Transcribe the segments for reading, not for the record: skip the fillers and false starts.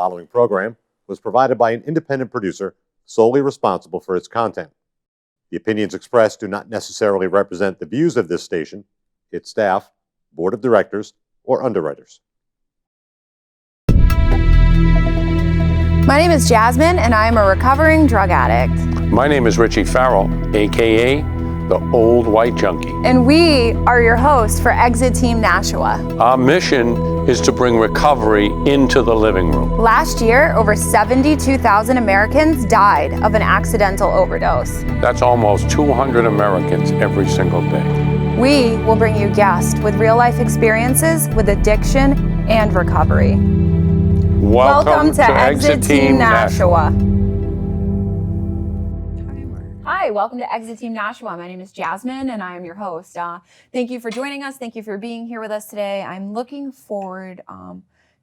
following program was provided by an independent producer solely responsible for its content. The opinions expressed do not necessarily represent the views of this station, its staff, board of directors, or underwriters. My name is Jasmine, and I am a recovering drug addict. My name is Richie Farrell, aka the Old White Junkie. And we are your hosts for Exit Team Nashua. Our mission is to bring recovery into the living room. Last year, over 72,000 Americans died of an accidental overdose. That's almost 200 Americans every single day. We will bring you guests with real-life experiences with addiction and recovery. Welcome to Exit Team Nashua. Hi, welcome to Exit Team Nashua. My name is Jasmine, and I am your host. Thank you for joining us. Thank you for being here with us today. I'm looking forward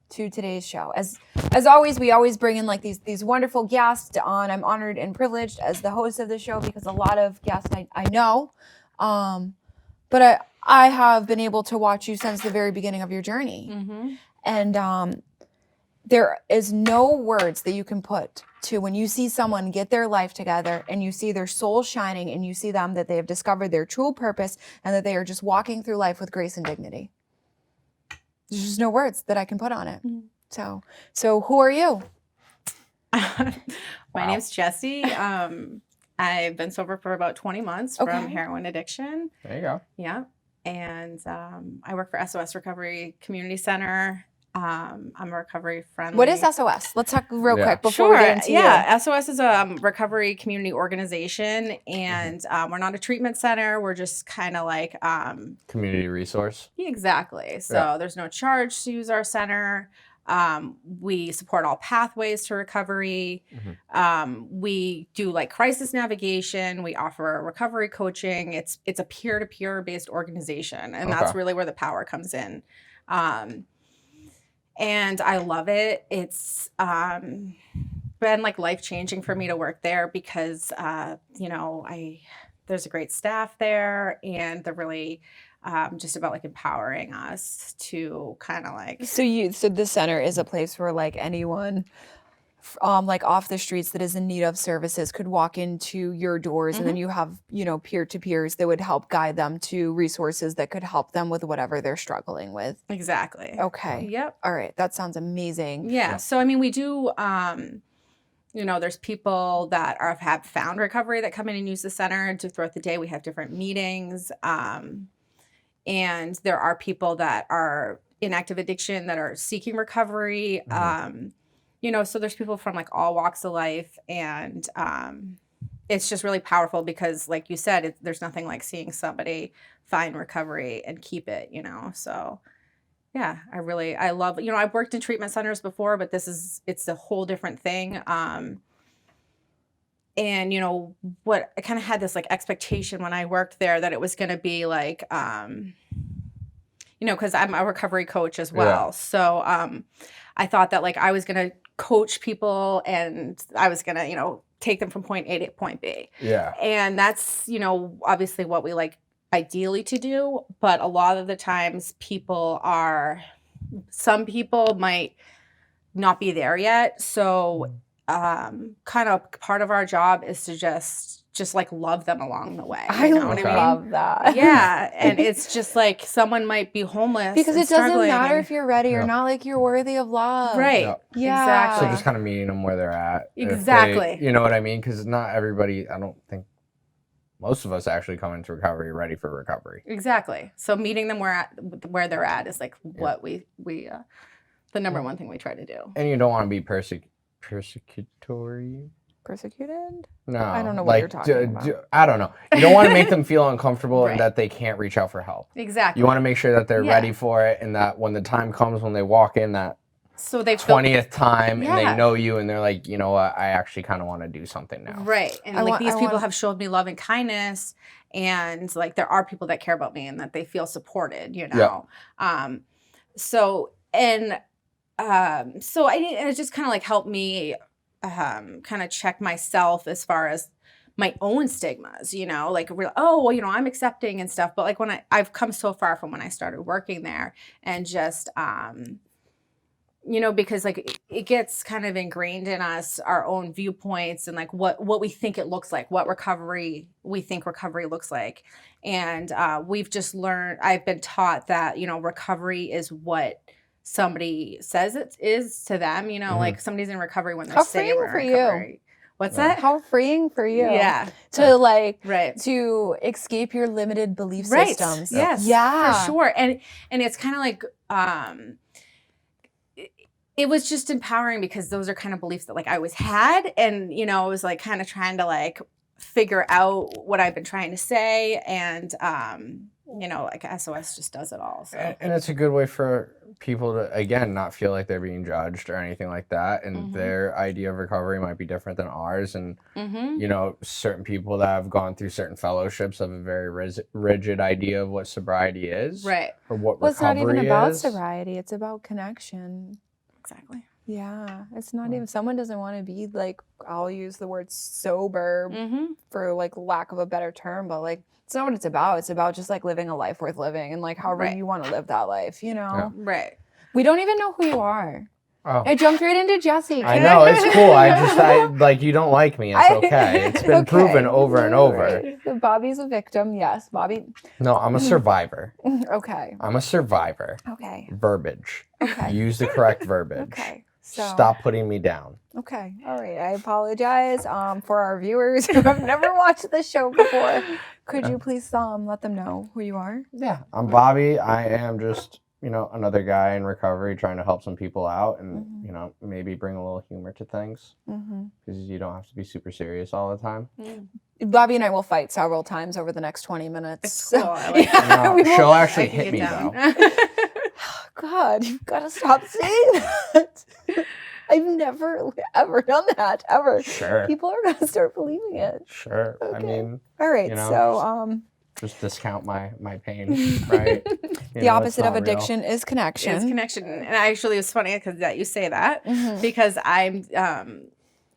to today's show. As always, we always bring in like these wonderful guests on. I'm honored and privileged as the host of the show because a lot of guests I know, but I have been able to watch you since the very beginning of your journey, and there is no words that you can put to when you see someone get their life together and you see their soul shining and you see them that they have discovered their true purpose and that they are just walking through life with grace and dignity. There's just no words that I can put on it. So who are you? My name's Jessie. I've been sober for about 20 months from heroin addiction. There you go. Yeah. And I work for SOS Recovery Community Center. I'm a recovery friendly. What is SOS? Let's talk real quick before we get into you. SOS is a recovery community organization, and we're not a treatment center. We're just kind of like community resource. Exactly. So there's no charge to use our center. We support all pathways to recovery. We do like crisis navigation. We offer recovery coaching. It's a peer-to-peer based organization, and that's really where the power comes in. And I love it. It's been like life-changing for me to work there because, there's a great staff there, and they're really just about like empowering us to kind of like. So the center is a place where like anyone like off the streets that is in need of services could walk into your doors, and then you have, peer-to-peers that would help guide them to resources that could help them with whatever they're struggling with. Exactly. Okay. Yep. All right. That sounds amazing. Yeah. So, I mean, we do, there's people that have found recovery that come in and use the center throughout the day. We have different meetings. And there are people that are in active addiction that are seeking recovery. So there's people from like all walks of life, and it's just really powerful because, like you said, there's nothing like seeing somebody find recovery and keep it, So, yeah, I love. I've worked in treatment centers before, but it's a whole different thing. And what I kind of had this like expectation when I worked there that it was going to be like, because I'm a recovery coach as well, so I thought that like I was going to coach people and I was going to, take them from point A to point B. Yeah. And that's, obviously what we like ideally to do. But a lot of the times some people might not be there yet. So kind of part of our job is to just like love them along the way. I love that. Yeah. And it's just like someone might be homeless. Because it doesn't matter if you're ready or not, like you're worthy of love. Right. Yeah. Exactly. So just kind of meeting them where they're at. Exactly. You know what I mean? Because not everybody, I don't think most of us actually come into recovery ready for recovery. Exactly. So meeting them where they're at is like what we the number one thing we try to do. And you don't want to be persecutory. Persecuted? No. I don't know what you're talking about. I don't know. You don't want to make them feel uncomfortable and that they can't reach out for help. Exactly. You want to make sure that they're ready for it, and that when the time comes when they walk in that 20th time and they know you and they're like, you know what, I actually kind of want to do something now. Right. And these people have showed me love and kindness, and like there are people that care about me and that they feel supported, So it just kind of like helped me kind of check myself as far as my own stigmas, like, I'm accepting and stuff. But like when I've come so far from when I started working there, and just, you know, because like it gets kind of ingrained in us, our own viewpoints and like what we think it looks like, what we think recovery looks like. And we've just learned, I've been taught that, you know, recovery is what somebody says it is to them, you know, like somebody's in recovery when they're saying we're in recovery. What's that? How freeing for you. Yeah. To like, right. to escape your limited belief systems. Yes. Yeah. For sure. And it's kind of like, it was just empowering because those are kind of beliefs that like I always had. And, you know, I was like kind of trying to like figure out what I've been trying to say. And, you know, like SOS just does it all. So. And it's a good way for people to, again, not feel like they're being judged or anything like that. And their idea of recovery might be different than ours. And, you know, certain people that have gone through certain fellowships have a very rigid idea of what sobriety is. Right. Or what Well, it's recovery not even about is. sobriety. It's about connection. Exactly. Yeah. It's not even, someone doesn't want to be like, I'll use the word sober for like lack of a better term, but like, it's not what it's about. It's about just like living a life worth living and like however you want to live that life, you know? Yeah. Right. We don't even know who you are. Oh. I jumped right into Jessie. I know, it's cool. I like, you don't like me. It's okay. It's been proven over and over. Right. Bobby's a victim. Yes, Bobby. No, I'm a survivor. Okay. I'm a survivor. Okay. Verbiage. Okay. Use the correct verbiage. Okay. So, stop putting me down. Okay. All right. I apologize for our viewers who have never watched this show before. Could you please let them know who you are? Yeah. I'm Bobby. I am just, you know, another guy in recovery trying to help some people out and, you know, maybe bring a little humor to things because you don't have to be super serious all the time. Bobby and I will fight several times over the next 20 minutes. It's cool. I like No, she'll actually hit me though. God, you've got to stop saying that. I've never, ever done that, ever. Sure. People are going to start believing it. Sure. Okay. I mean, all right, you know, so just discount my pain, right? The opposite of addiction is connection. It's connection. And actually, it was funny because that you say that because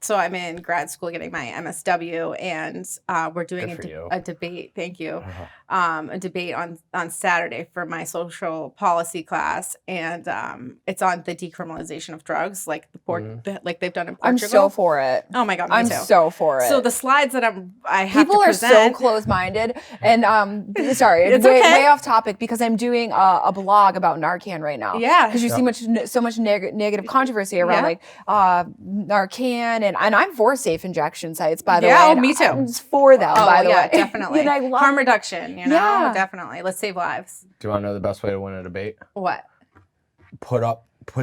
so I'm in grad school getting my MSW, and we're doing a debate. Thank you. A debate on Saturday for my social policy class, and it's on the decriminalization of drugs, like like they've done in Portugal. I'm so for it. Oh my God, me I'm too. so for it. So the slides that I have people to present, are so close-minded, and sorry, it's way off topic because I'm doing a blog about Narcan right now. Yeah, because you see so much negative controversy around like Narcan, and I'm for safe injection sites, by the way. Yeah, me too. I'm for them, by the way. Definitely. And I love harm reduction, you know, definitely. Let's save lives. Do you want to know the best way to win a debate? What? Put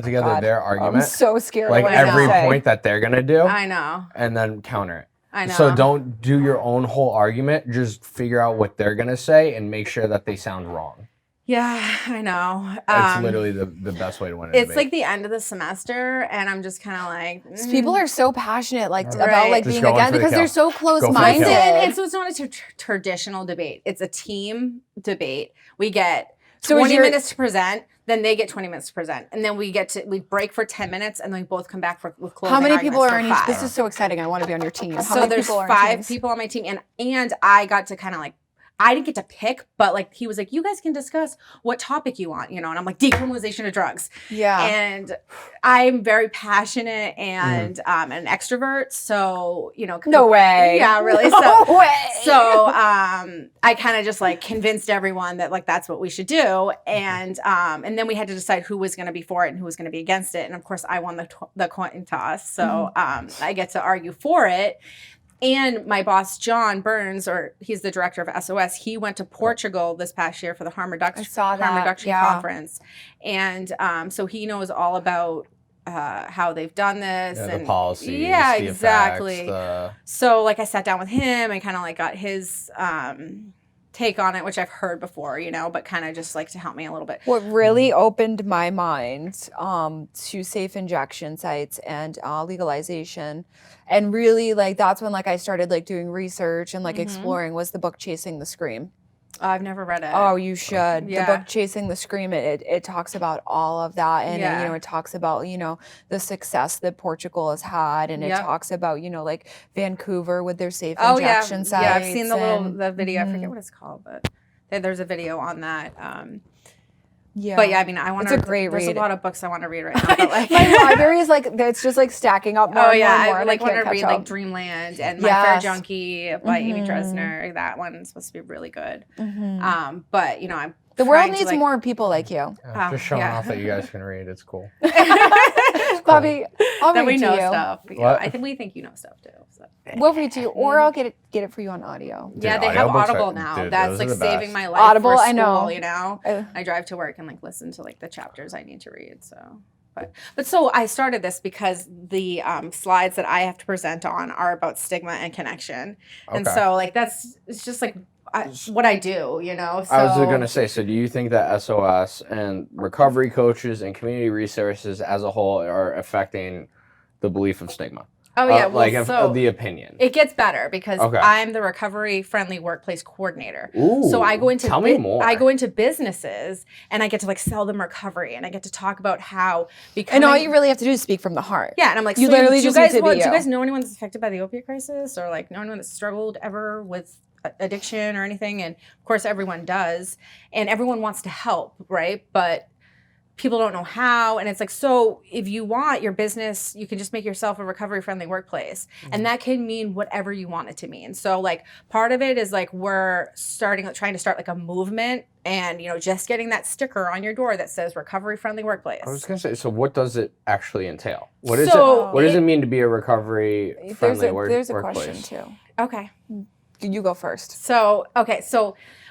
together their argument. I'm so scared. Like every point that they're gonna do. I know. And then counter it. I know. So don't do your own whole argument. Just figure out what they're gonna say and make sure that they sound wrong. Yeah, I know. It's literally the best way to win a It's debate. like the end of the semester, and I'm just kind of like... People are so passionate about like just being against because they're so close-minded. It's not a traditional debate. It's a team debate. We get 20 minutes to present, then they get 20 minutes to present, and then we break for 10 minutes, and then we both come back with closing How many people are on each? 5. This is so exciting. I want to be on your team. So there's 5 people on my team, and I got to kind of like, I didn't get to pick, but like he was like, you guys can discuss what topic you want, you know, and I'm like, decriminalization of drugs. Yeah. And I'm very passionate and an extrovert. So, you know. No way. Yeah, really. No way. So I kind of just like convinced everyone that like that's what we should do. And then we had to decide who was going to be for it and who was going to be against it. And of course I won the coin toss. So I get to argue for it. And my boss, John Burns, or he's the director of SOS, he went to Portugal this past year for the harm reduction conference. And so he knows all about how they've done this. Yeah, and the policies, yeah, the exactly. Effects, So like I sat down with him and kind of like got his take on it, which I've heard before, you know, but kind of just like to help me a little bit. What really opened my mind to safe injection sites and legalization, and really like that's when like I started like doing research and like exploring, was the book Chasing the Scream. I've never read it. Oh, you should. Yeah. The book Chasing the Scream, it talks about all of that, and you know, it talks about, you know, the success that Portugal has had, and it talks about, you know, like Vancouver with their safe injection sites. Yeah, I've seen the video. I forget what it's called, but there's a video on that. Yeah. But yeah, I mean, I want to. It's a great There's read. a lot of books I want to read right now. But like, My library is like, it's just like stacking up more oh and yeah, more and more. I and like want can't to catch read up. like Dreamland and My Fair Yes. Junkie by Amy Dresner. That one's supposed to be really good. Mhm. But you know, I'm The world trying to, needs like, more people like you. Just showing yeah. off that you guys can read. It's cool. Bobby, I'll that read we to know you. stuff. Yeah, What? I think we think you know stuff too. So. We'll read to you, or I'll get it for you on audio. Dude, Yeah, they have audiobooks Audible are- now. dude, That's those like are the saving best. my life. Audible, for I school, know. You know, Uh, I drive to work and like listen to like the chapters I need to read. So, but so I started this because the slides that I have to present on are about stigma and connection, and Okay. so like it's just like what I do. You know, so I was going to say, so do you think that SOS and recovery coaches and community resources as a whole are affecting the belief of stigma? Oh yeah, well, like so of the opinion. it gets better because Okay. I'm the recovery friendly workplace coordinator. Ooh, So I go into tell me more. I go into businesses and I get to like sell them recovery and I get to talk about how And all you really have to do is speak from the heart. yeah, and I'm like, You so literally do you just need guys to be do you you. guys know anyone that's affected by the opiate crisis or like know anyone that's struggled ever with addiction or anything? And of course everyone does, and everyone wants to help, right? But people don't know how, and it's like, so if you want your business, you can just make yourself a recovery friendly workplace, and that can mean whatever you want it to mean. So like part of it is like we're trying to start like a movement, and you know, just getting that sticker on your door that says recovery friendly workplace. I was going to say, so what does it actually entail? What is So it? What does it mean to be a recovery friendly There's a workplace? question too. Okay. You go first. So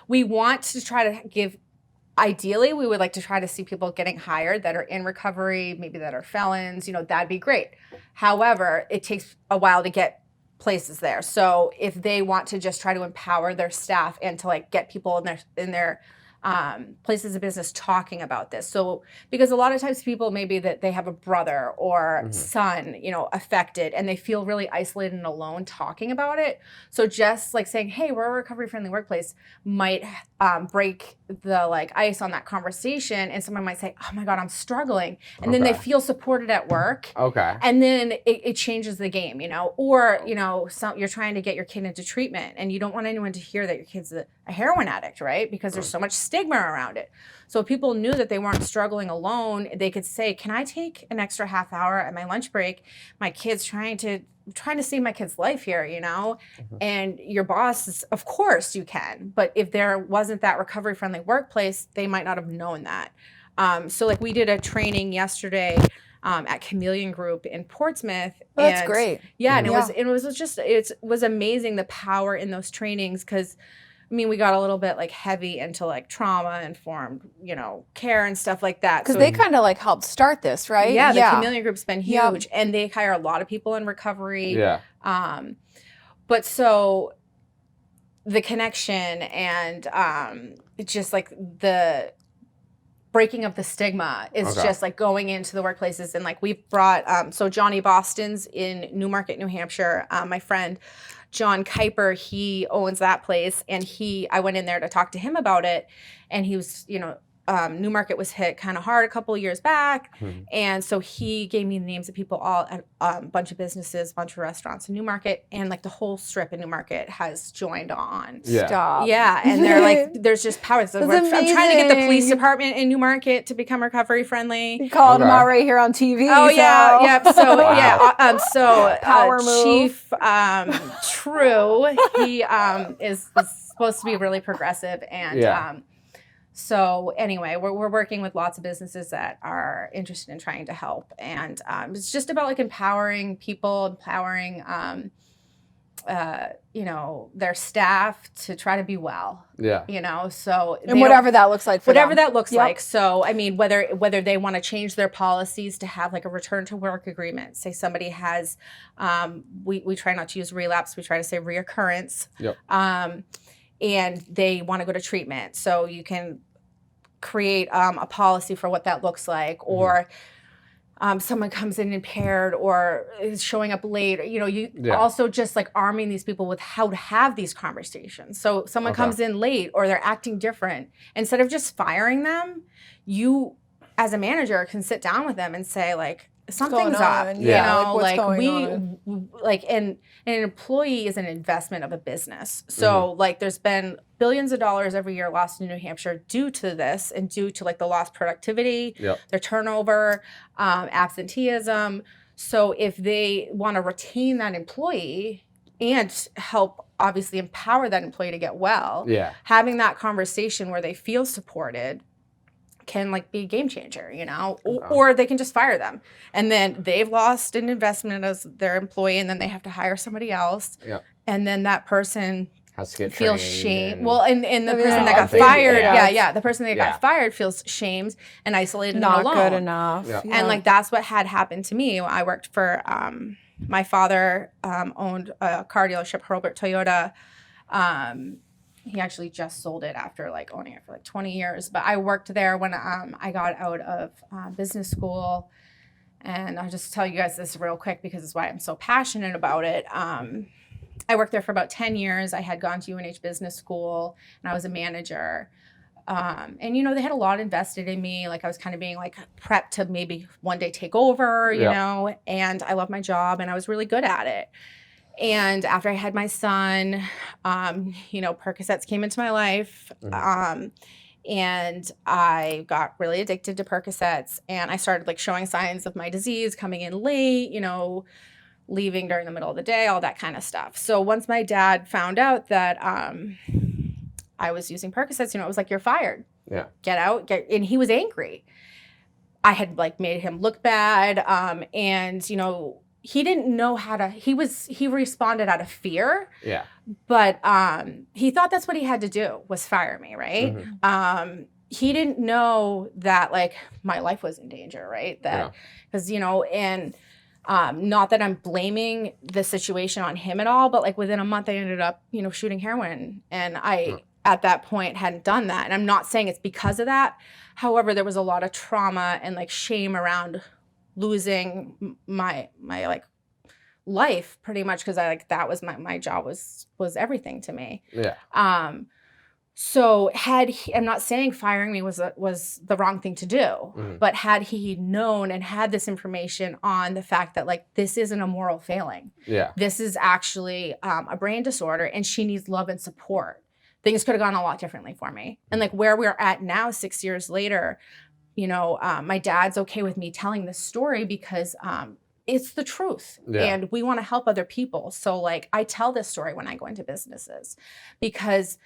we want to try to give, ideally we would like to try to see people getting hired that are in recovery, maybe that are felons, you know, that'd be great. However, it takes a while to get places there. So if they want to just try to empower their staff and to like get people in their places of business talking about this. So because a lot of times people maybe that they have a brother or son, you know, affected, and they feel really isolated and alone talking about it. So just like saying, hey, we're a recovery friendly workplace might break the like ice on that conversation, and someone might say, oh my God, I'm struggling, and then they Okay. feel supported at work. Okay. And then it changes the game, you know, or, you know, you're trying to get your kid into treatment and you don't want anyone to hear that your kid's a heroin addict, right? Because there's so much stigma around it. So if people knew that they weren't struggling alone, they could say, can I take an extra half hour at my lunch break? My kid's trying to save my kid's life here, you know? And your boss is, of course you can. But if there wasn't that recovery friendly workplace, they might not have known that. So like we did a training yesterday at Chameleon Group in Portsmouth. Well, that's and great. Yeah, and Yeah. it was amazing, the power in those trainings, because I mean, we got a little bit like heavy into like trauma informed, you know, care and stuff like that. Because So they kind of like helped start this, right? yeah, the Chameleon Group's been Yeah. huge, and they hire a lot of people in recovery. Yeah. But so the connection and it's just like the breaking of the stigma is Okay. just like going into the workplaces, and like we've brought so Johnny Boston's in Newmarket, New Hampshire. My friend John Kuiper, he owns that place, and I went in there to talk to him about it, and he was, you know, Newmarket was hit kind of hard a couple of years back, and so he gave me the names of people, all a bunch of businesses, a bunch of restaurants in Newmarket, and like the whole strip in Newmarket has joined on. Yeah. Stop. Yeah, and they're like, there's just power. So That's I'm trying to get the police amazing. department in Newmarket to become recovery friendly. You calling them Okay. out right here on TV. Oh yeah, so. yep. So Wow. yeah, Power move. Chief True, he is supposed to be really progressive, and Yeah. so anyway, we're working with lots of businesses that are interested in trying to help, and it's just about like empowering people, empowering you know, their staff to try to be well. Yeah. You know, so And whatever that looks like for whatever them. that looks Yep. like. So I mean, whether they want to change their policies to have like a return to work agreement. Say somebody has, we try not to use relapse. We try to say reoccurrence. Yep. And they want to go to treatment. So you can create a policy for what that looks like, or someone comes in impaired or is showing up late, or, you know, you Yeah. also just like arming these people with how to have these conversations. So if someone Okay. comes in late or they're acting different, instead of just firing them, you as a manager can sit down with them and say like, something's going up, on? you Yeah, know, like, what's like going we on? like, and an employee is an investment of a business. So like there's been billions of dollars every year lost in New Hampshire due to this and due to like the lost productivity, their turnover, absenteeism. So if they want to retain that employee and help obviously empower that employee to get well, having that conversation where they feel supported can like be a game changer, you know, or they can just fire them. And then they've lost an investment as their employee and then they have to hire somebody else. And then that person has to get feels trained shame. Well, and the person that got things, fired, yeah. the person that got fired feels shamed and isolated Not and alone. good enough. And like that's what had happened to me. I worked for my father owned a car dealership, Hurlbert Toyota. He actually just sold it after like owning it for like 20 years. But I worked there when I got out of business school. And I'll just tell you guys this real quick because it's why I'm so passionate about it. I worked there for about 10 years. I had gone to UNH Business School and I was a manager. And, you know, they had a lot invested in me. Like I was kind of being like prepped to maybe one day take over, you know, and I love my job and I was really good at it. And after I had my son, you know, Percocets came into my life. And I got really addicted to Percocets and I started like showing signs of my disease, coming in late, you know, leaving during the middle of the day, all that kind of stuff. So once my dad found out that I was using Percocets, you know, it was like, you're fired. Get out. And he was angry. I had like made him look bad. And, you know, he didn't know how to, he responded out of fear. But he thought that's what he had to do was fire me, right? He didn't know that like my life was in danger, right? That because, you know, and not that I'm blaming the situation on him at all, but like within a month I ended up, you know, shooting heroin. And I, at that point, hadn't done that. And I'm not saying it's because of that. However, there was a lot of trauma and like shame around losing my like life pretty much because I like that was my job was everything to me. So I'm not saying firing me was the wrong thing to do, but had he known and had this information on the fact that like this isn't a moral failing, this is actually a brain disorder and she needs love and support, things could have gone a lot differently for me. And like where we're at now, 6 years later, you know, my dad's okay with me telling this story because it's the truth and we want to help other people. So like I tell this story when I go into businesses because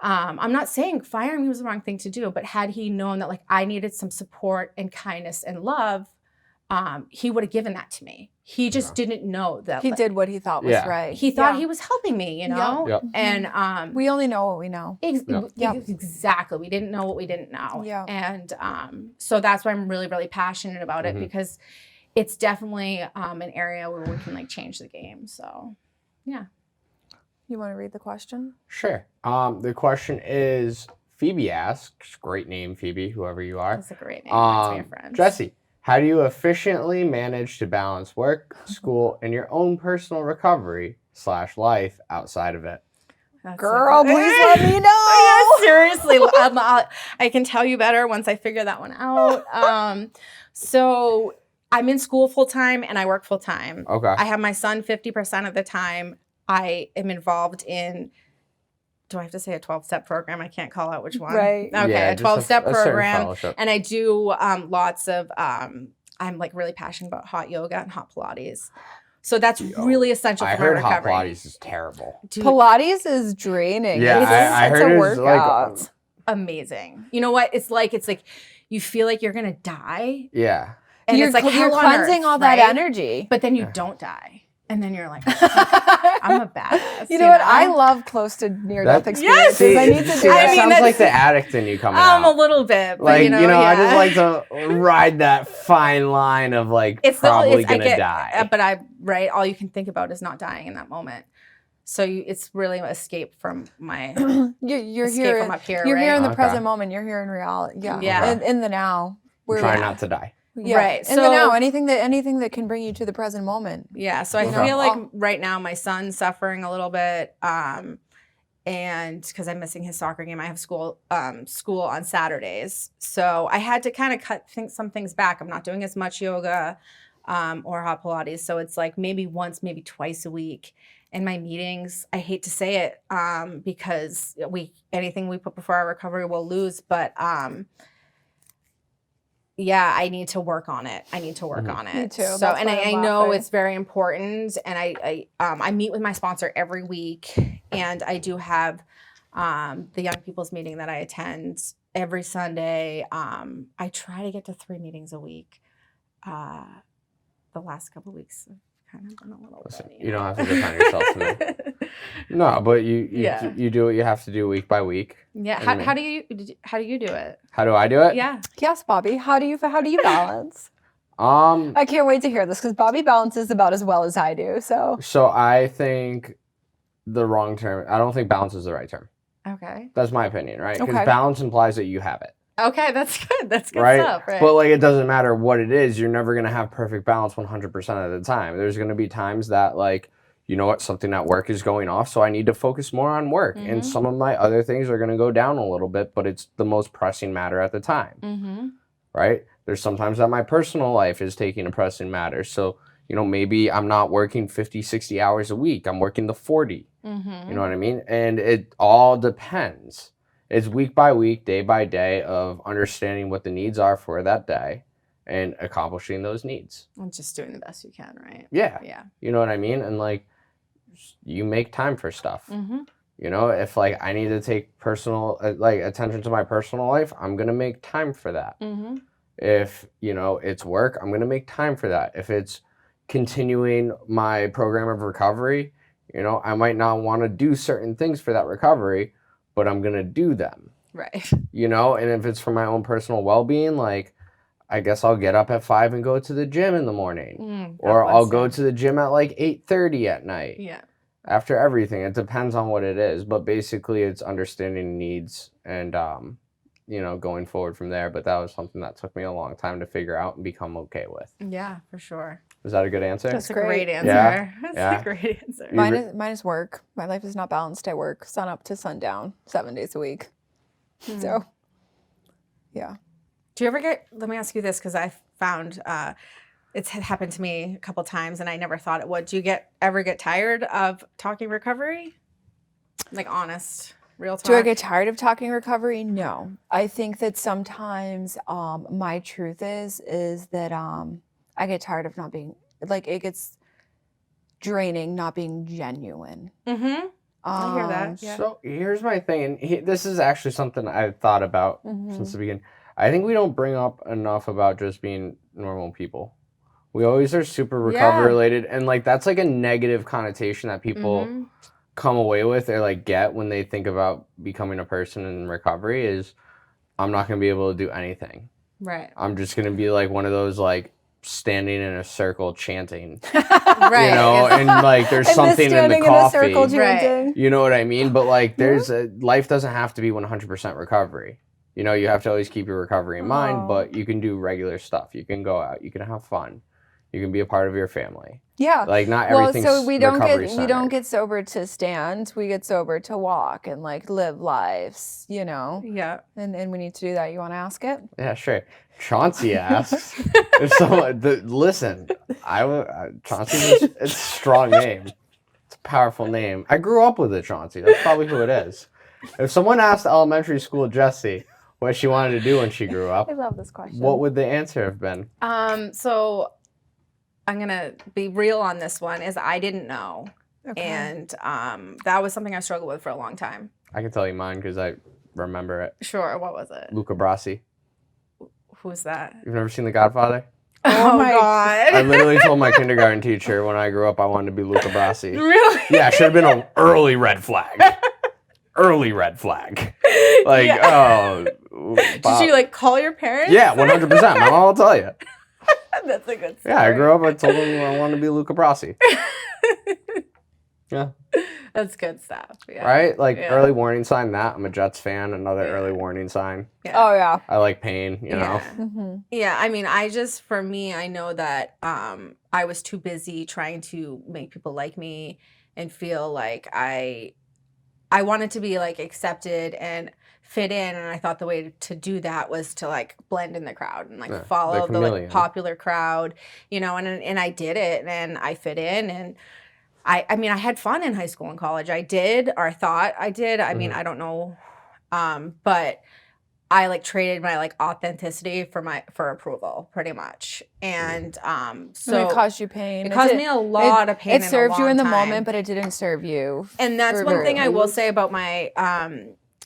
I'm not saying firing me was the wrong thing to do, but had he known that like I needed some support and kindness and love, he would have given that to me. He just didn't know that. He did what he thought was right. He thought he was helping me, you know? And we only know what we know. Exactly. We didn't know what we didn't know. And so that's why I'm really, really passionate about it because it's definitely an area where we can like change the game. So, yeah. You want to read the question? Sure. The question is, Phoebe asks, great name, Phoebe, whoever you are. That's a great name. Reminds me of friends. Jessie, how do you efficiently manage to balance work, school, and your own personal recovery / life outside of it? Girl, please let me know. Seriously. I can tell you better once I figure that one out. So I'm in school full time and I work full time. I have my son 50% of the time. I am involved in, do I have to say a 12-step program? I can't call out which one. Right. Okay, a 12-step program. And I do lots of, I'm like really passionate about hot yoga and hot Pilates. So that's really essential for my recovery. I heard hot Pilates is terrible. Dude, Pilates is draining. Yeah, I heard it's a workout. Like, amazing. You know what? It's like you feel like you're going to die. Yeah. And you're, it's like you're cleansing all that energy. But then you don't die. And then you're like, I'm a badass. You know what? I love close to near-death experiences. Yes! I need to do that. it. Sounds like the addict in you coming out. A little bit. But like, you know, I just like to ride that fine line of like probably going to die. But all you can think about is not dying in that moment. So it's really an escape from my you're escape here, from up here. You're right? here in the present moment. You're here in reality. Yeah. In the now. Try not to die. Yeah. Right. In the now, anything that can bring you to the present moment. Yeah. So I feel like right now my son's suffering a little bit, and because I'm missing his soccer game, I have school on Saturdays. So I had to kind of cut some things back. I'm not doing as much yoga. or hot Pilates. So it's like maybe once, maybe twice a week. In my meetings, I hate to say it, because anything we put before our recovery we'll lose, but yeah, I need to work on it. I need to work on it. Me too. So, That's and why I I'm know laughing. it's very important. And I meet with my sponsor every week, and I do have the young people's meeting that I attend every Sunday. I try to get to 3 meetings a week. The last couple of weeks have kind of been a little Listen, bit, you don't have to defend yourself to me. No, but you do what you have to do week by week. Yeah. I mean- How do you do it? How do I do it? Yeah. Yes, Bobby. How do you balance? Um, I can't wait to hear this because Bobby balances about as well as I do. So so I think the wrong term. I don't think balance is the right term. Okay. That's my opinion, right? Because Okay. balance implies that you have it. Okay, that's good. That's good Right? stuff. Right. But like, it doesn't matter what it is. You're never gonna have perfect balance 100% of the time. There's gonna be times that like, you know what, something at work is going off, so I need to focus more on work, and some of my other things are gonna go down a little bit, but it's the most pressing matter at the time. Right? There's sometimes that my personal life is taking a pressing matter. So, you know, maybe I'm not working 50, 60 hours a week. I'm working the 40. You know what I mean? And it all depends. It's week by week, day by day of understanding what the needs are for that day and accomplishing those needs. And just doing the best you can, right? Yeah. Yeah. You know what I mean? And like, you make time for stuff. Mm-hmm. You know, if like I need to take personal, like attention to my personal life, I'm going to make time for that. Mm-hmm. If, you know, it's work, I'm going to make time for that. If it's continuing my program of recovery, you know, I might not want to do certain things for that recovery, but I'm going to do them, Right. you know? And if it's for my own personal well-being, like, I guess I'll get up at 5 and go to the gym in the morning, or I'll go to the gym at like 8:30 at night. Yeah. After everything, it depends on what it is, but basically it's understanding needs and, you know, going forward from there. But that was something that took me a long time to figure out and become okay with. Yeah, for sure. Is that a good answer? That's That's a great. great answer. Yeah. That's Yeah. a great answer. mine is work. My life is not balanced. I work sun up to sundown, 7 days a week. So, yeah. Do you ever let me ask you this, because I found it's happened to me a couple times and I never thought it would. Do you ever get tired of talking recovery? Like honest, real talk? Do I get tired of talking recovery? No. I think that sometimes my truth is that I get tired of not being, like, it gets draining not being genuine. Mm-hmm. I hear that. Yeah. So here's my thing, and this is actually something I've thought about since the beginning. I think we don't bring up enough about just being normal people. We always are super recovery related, and like that's like a negative connotation that people come away with or like get when they think about becoming a person in recovery is, I'm not gonna be able to do anything. Right. I'm just gonna be like one of those like standing in a circle chanting, Right. you know, and like there's something in the standing coffee. in a circle Right. chanting. You know what I mean? But like life doesn't have to be 100% recovery. You know, you have to always keep your recovery in mind, but you can do regular stuff. You can go out, you can have fun. You can be a part of your family. Yeah. Like not Well, everything's so we don't recovery-centered. get sober to stand. We get sober to walk and like live lives, you know. Yeah. And we need to do that. You want to ask it? Yeah, sure. Chauncey asks if someone listen. Chauncey it's a strong name. It's a powerful name. I grew up with it, Chauncey. That's probably who it is. If someone asked elementary school Jessie what she wanted to do when she grew up, I love this question. what would the answer have been? So I'm gonna be real on this one. Is I didn't know, Okay. and that was something I struggled with for a long time. I can tell you mine because I remember it. Sure. What was it? Luca Brasi. Who's that? You've never seen The Godfather? Oh my God. I literally told my kindergarten teacher when I grew up I wanted to be Luca Brasi. Really? Yeah, should have been an early red flag. Early red flag. Like, oh. Did you like call your parents? Yeah, 100%. My mom will tell you. That's a good story. Yeah, I grew up, I told them I wanted to be Luca Brasi. Yeah. That's good stuff. Yeah. Right? Like, Yeah. early warning sign, that. I'm a Jets fan. Another early warning sign. Yeah. Oh yeah. I like pain, you know? Mm-hmm. Yeah, I mean, for me, I know that I was too busy trying to make people like me and feel like I I wanted to be like accepted and fit in, and I thought the way to do that was to like blend in the crowd and like follow the like popular crowd, you know, and I did it, and I fit in, and I mean I had fun in high school and college. I did, or I thought I did. I mean, I don't know, but I like traded my like authenticity for approval pretty much. And so it caused you pain. It caused me a lot of pain. It served you in the time. moment, but it didn't serve you. And that's one thing I will say about my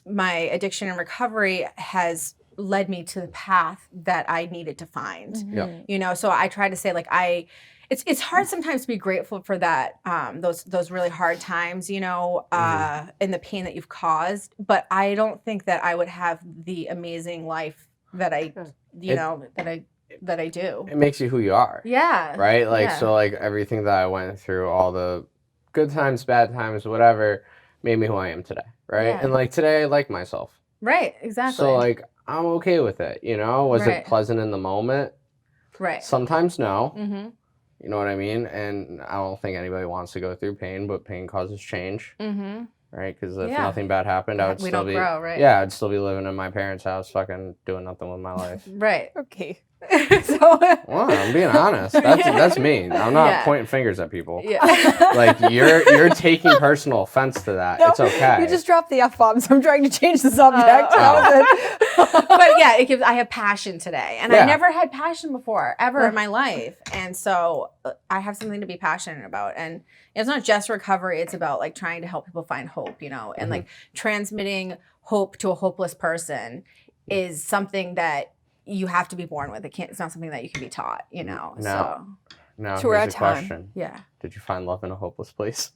my addiction and recovery has led me to the path that I needed to find. You know, so I try to say like it's hard sometimes to be grateful for that, those really hard times, you know, and the pain that you've caused. But I don't think that I would have the amazing life that I, you know, that I do. It makes you who you are. Yeah. Right? Like, so like everything that I went through, all the good times, bad times, whatever, made me who I am today. Right? Yeah. And like today I like myself. Right. Exactly. So like, I'm okay with it. You know, was it pleasant in the moment? Right. Sometimes no. You know what I mean? And I don't think anybody wants to go through pain, but pain causes change. Right? Because if nothing bad happened, I would still be grow, right? Yeah, I'd still be living in my parents' house, fucking doing nothing with my life. Right. Okay. So well, I'm being honest. That's me. I'm not pointing fingers at people. Yeah. Like you're taking personal offense to that. No, it's okay. You just dropped the F-bombs. I'm trying to change the subject. But yeah, I have passion today. And I never had passion before, ever in my life. And so I have something to be passionate about. And it's not just recovery. It's about like trying to help people find hope, you know, and like transmitting hope to a hopeless person is something that you have to be born with. It's not something that you can be taught, you know. No. So we're here's at a time. question. Yeah. Did you find love in a hopeless place?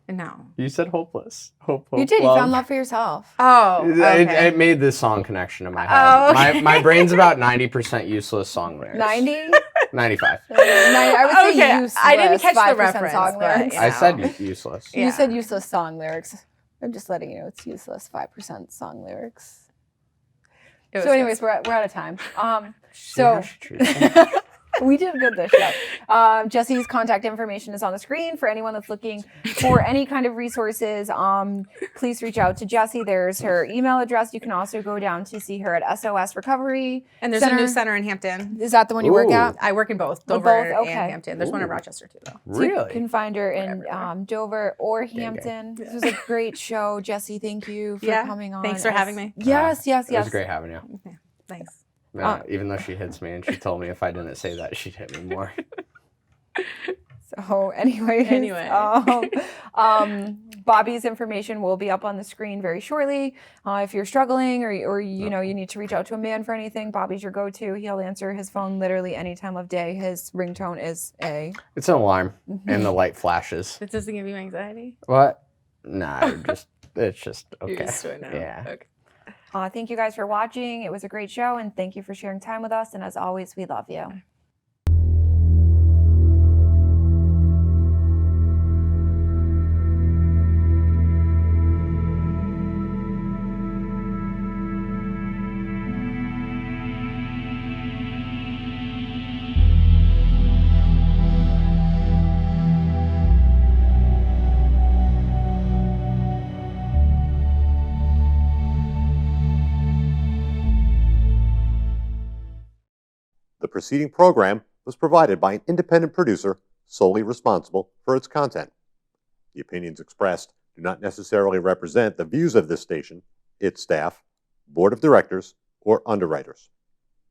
No. You said hopeless. Hope, you did. love. You found love for yourself. Oh, okay. It made this song connection in my head. Oh, okay. My brain's about 90% useless song lyrics. 90? 95. I would say useless. I didn't catch the 5% reference. Song But, lyrics. you know. I said useless. You said useless song lyrics. I'm just letting you know it's useless 5% song lyrics. So anyways, we're out of time. So we did good this show. Jessie's contact information is on the screen for anyone that's looking for any kind of resources. Please reach out to Jessie. There's her email address. You can also go down to see her at SOS Recovery. And there's a new center in Hampton. Is that the one you work at? I work in both Dover and Hampton. There's one in Rochester too, though. So you can find her in Dover or Hampton. This was a great show. Jessie, thank you for coming on. Thanks for having me. Yes. It was great having you. Okay. Thanks. Even though she hits me and she told me if I didn't say that, she'd hit me more. So anyway, Bobby's information will be up on the screen very shortly. If you're struggling or you know you need to reach out to a man for anything, Bobby's your go-to. He'll answer his phone literally any time of day. His ringtone is It's an alarm and the light flashes. It doesn't give you anxiety? What? Nah, it's just okay. You're used to it now. Yeah. Okay. Thank you guys for watching. It was a great show, and thank you for sharing time with us. And as always, we love you. The preceding program was provided by an independent producer solely responsible for its content. The opinions expressed do not necessarily represent the views of this station, its staff, board of directors, or underwriters.